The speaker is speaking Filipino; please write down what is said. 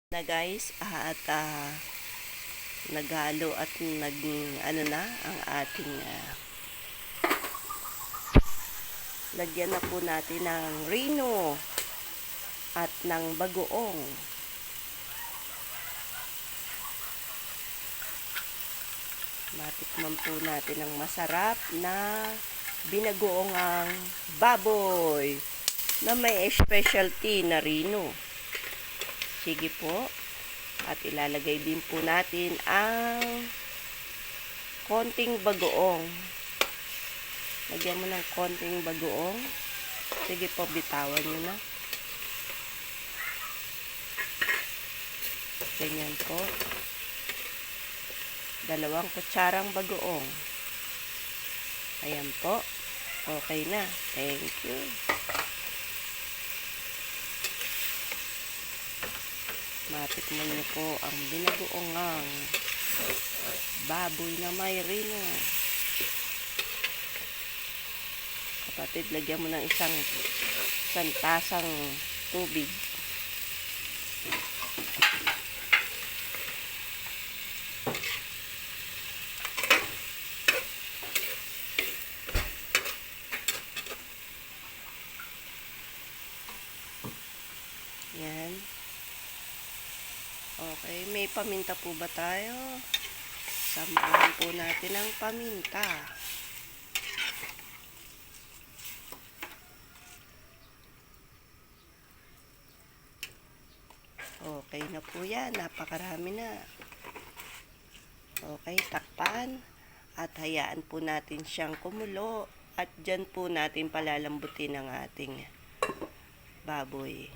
Na guys at naghalo at ano na ang ating lagyan na po natin ng rino at ng bagoong. Matikman po natin ang masarap na binagoong ang baboy na may specialty na rino. Sige po. At ilalagay din po natin ang konting bagoong. Lagyan mo ng konting bagoong. Sige po, bitawan nyo na. Ganyan po. 2 kutsarang bagoong. Ayan po. Okay na. Thank you. Matikman niyo po ang binagoongang baboy na may rino. Kapatid, lagyan mo ng isang tasang tubig. Yan. Okay, may paminta po ba tayo? Samahan po natin ang paminta. Okay na po yan. Napakarami na. Okay, takpan. At hayaan po natin siyang kumulo. At dyan po natin palalambutin ang ating baboy.